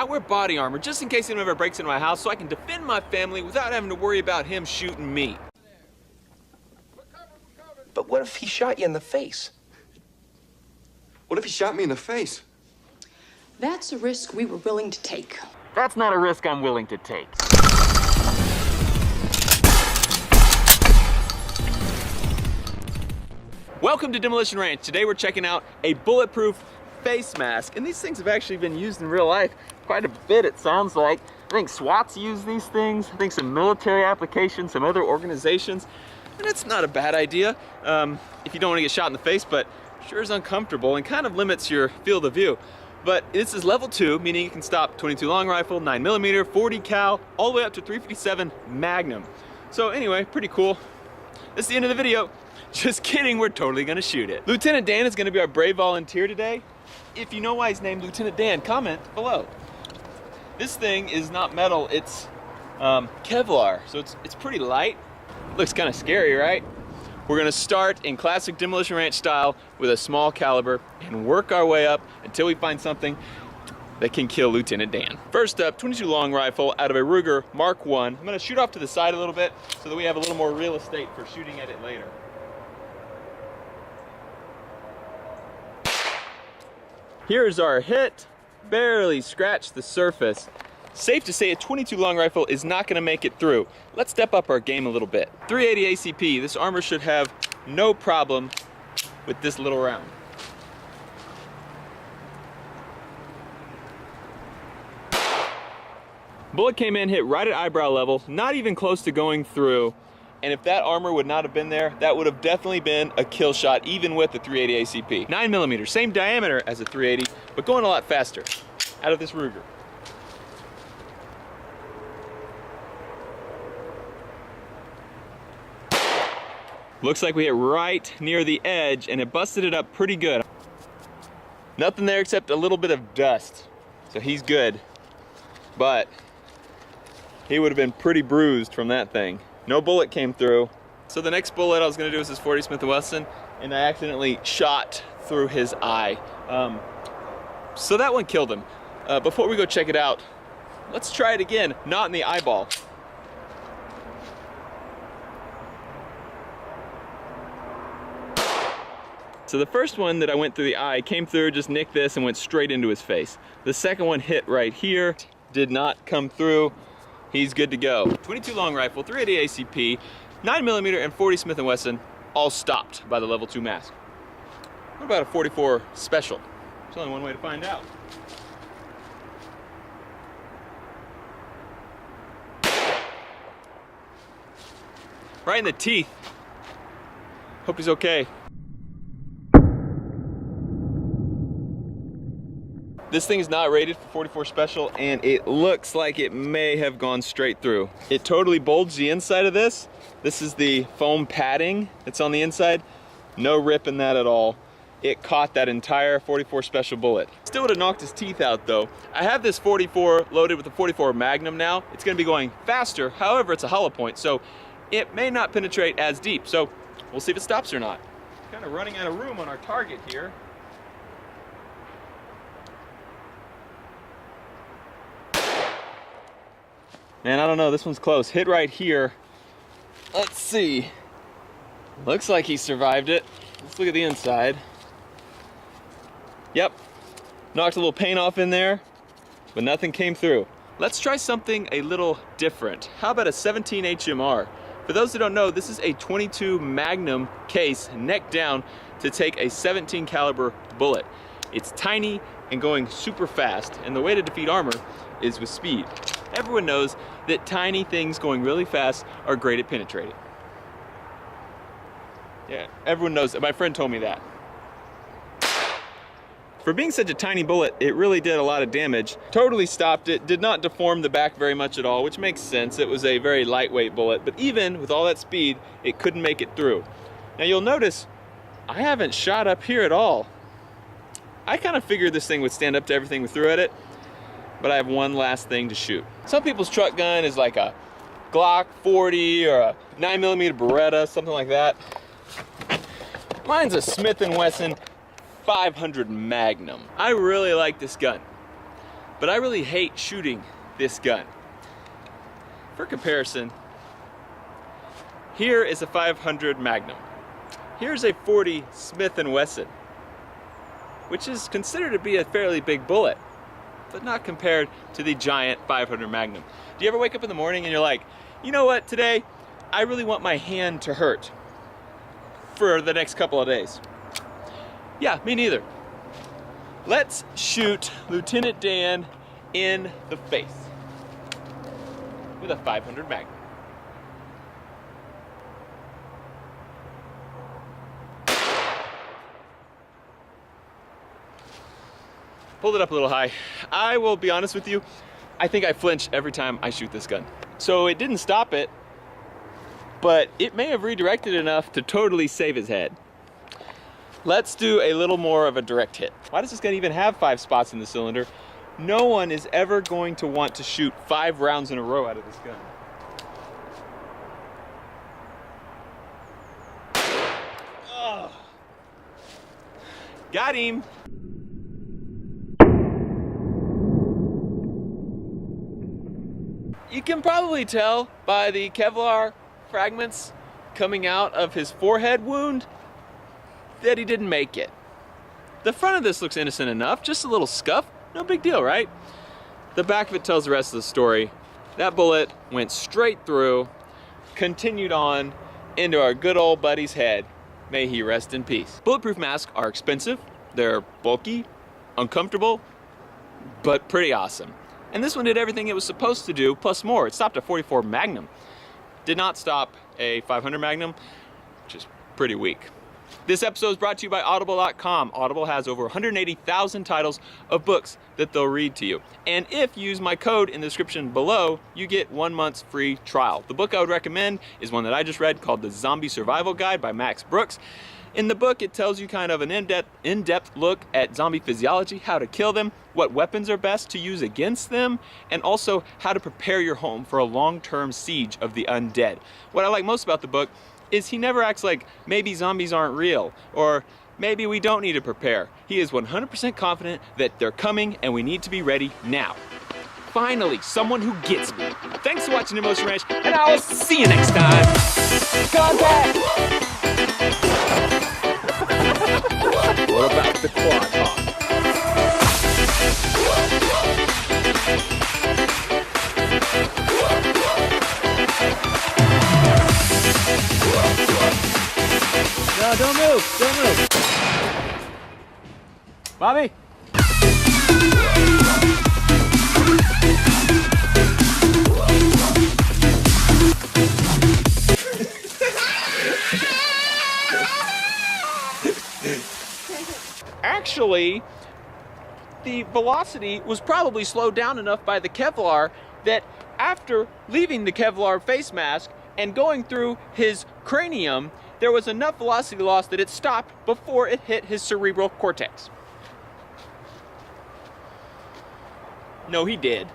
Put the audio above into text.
I wear body armor just in case anyone ever breaks into my house so I can defend my family without having to worry about him shooting me. But what if he shot you in the face? What if he shot me in the face? That's a risk we were willing to take. That's not a risk I'm willing to take. Welcome to Demolition Ranch. Today we're checking out a bulletproof face mask. And these things have actually been used in real life quite a bit, it sounds like. I think SWAT's use these things. I think some military applications, some other organizations. And it's not a bad idea if you don't want to get shot in the face, but sure is uncomfortable and kind of limits your field of view. But this is level 2, meaning you can stop 22 long rifle, 9mm, 40 cal, all the way up to 357 Magnum. So anyway, pretty cool. That's the end of the video. Just kidding, we're totally gonna shoot it. Lieutenant Dan is gonna be our brave volunteer today. If you know why he's named Lieutenant Dan, comment below. This thing is not metal, it's Kevlar, so it's pretty light. Looks kind of scary, right? We're gonna start in classic Demolition Ranch style with a small caliber and work our way up until we find something that can kill Lieutenant Dan. First up, 22 long rifle out of a Ruger Mark I. I'm gonna shoot off to the side a little bit so that we have a little more real estate for shooting at it later. Here's our hit, barely scratched the surface. Safe to say a 22 long rifle is not gonna make it through. Let's step up our game a little bit. 380 ACP, this armor should have no problem with this little round. Bullet came in, hit right at eyebrow level, not even close to going through. And if that armor would not have been there, that would have definitely been a kill shot, even with the 380 ACP. 9mm, same diameter as a 380, but going a lot faster out of this Ruger. Looks like we hit right near the edge and it busted it up pretty good. Nothing there except a little bit of dust. So he's good, but he would have been pretty bruised from that thing. No bullet came through. So the next bullet I was gonna do was this 40 Smith & Wesson, and I accidentally shot through his eye. So that one killed him. Before we go check it out, let's try it again, not in the eyeball. So the first one that I went through the eye came through, just nicked this and went straight into his face. The second one hit right here, did not come through. He's good to go. 22 long rifle, 380 ACP, 9mm and 40 Smith & Wesson, all stopped by the level 2 mask. What about a 44 special? There's only one way to find out. Right in the teeth. Hope he's okay. This thing is not rated for 44 special and it looks like it may have gone straight through. It totally bulged the inside of this. This is the foam padding that's on the inside. No rip in that at all. It caught that entire 44 special bullet. Still would have knocked his teeth out though. I have this 44 loaded with the 44 Magnum now. It's gonna be going faster. However, it's a hollow point, so it may not penetrate as deep. So we'll see if it stops or not. Kind of running out of room on our target here. Man, I don't know, this one's close. Hit right here. Let's see. Looks like he survived it. Let's look at the inside. Yep, knocked a little paint off in there, but nothing came through. Let's try something a little different. How about a 17 HMR? For those who don't know, this is a 22 Magnum case, neck down, to take a 17 caliber bullet. It's tiny and going super fast, and the way to defeat armor is with speed. Everyone knows that tiny things going really fast are great at penetrating. Yeah, everyone knows that. My friend told me that. For being such a tiny bullet, it really did a lot of damage. Totally stopped it, did not deform the back very much at all, which makes sense. It was a very lightweight bullet, but even with all that speed, it couldn't make it through. Now you'll notice, I haven't shot up here at all. I kind of figured this thing would stand up to everything we threw at it, but I have one last thing to shoot. Some people's truck gun is like a Glock 40 or a 9mm Beretta, something like that. Mine's a Smith & Wesson 500 Magnum. I really like this gun. but I really hate shooting this gun. For comparison, here is a 500 Magnum. Here's a 40 Smith & Wesson, which is considered to be a fairly big bullet, but not compared to the giant 500 Magnum. Do you ever wake up in the morning and you're like, you know what, today, I really want my hand to hurt for the next couple of days? Yeah, me neither. Let's shoot Lieutenant Dan in the face with a 500 Magnum. Pulled it up a little high. I will be honest with you, I think I flinch every time I shoot this gun. So it didn't stop it, but it may have redirected enough to totally save his head. Let's do a little more of a direct hit. Why does this gun even have 5 spots in the cylinder? No one is ever going to want to shoot 5 rounds in a row out of this gun. Oh. Got him. You can probably tell by the Kevlar fragments coming out of his forehead wound that he didn't make it. The front of this looks innocent enough, just a little scuff, no big deal, right? The back of it tells the rest of the story. That bullet went straight through, continued on into our good old buddy's head. May he rest in peace. Bulletproof masks are expensive, they're bulky, uncomfortable, but pretty awesome. And this one did everything it was supposed to do, plus more. It stopped a 44 Magnum. Did not stop a 500 Magnum, which is pretty weak. This episode is brought to you by Audible.com. Audible has over 180,000 titles of books that they'll read to you. And if you use my code in the description below, you get 1 month's free trial. The book I would recommend is one that I just read called The Zombie Survival Guide by Max Brooks. In the book, it tells you kind of an in-depth look at zombie physiology, how to kill them, what weapons are best to use against them, and also how to prepare your home for a long-term siege of the undead. What I like most about the book is he never acts like maybe zombies aren't real, or maybe we don't need to prepare. He is 100% confident that they're coming and we need to be ready now. Finally, someone who gets me. Thanks for watching Demolition Ranch, and I will see you next time. Contact! What about the quad hawk? No, don't move, don't move. Bobby? Actually, the velocity was probably slowed down enough by the Kevlar that after leaving the Kevlar face mask and going through his cranium, there was enough velocity loss that it stopped before it hit his cerebral cortex. No, he did.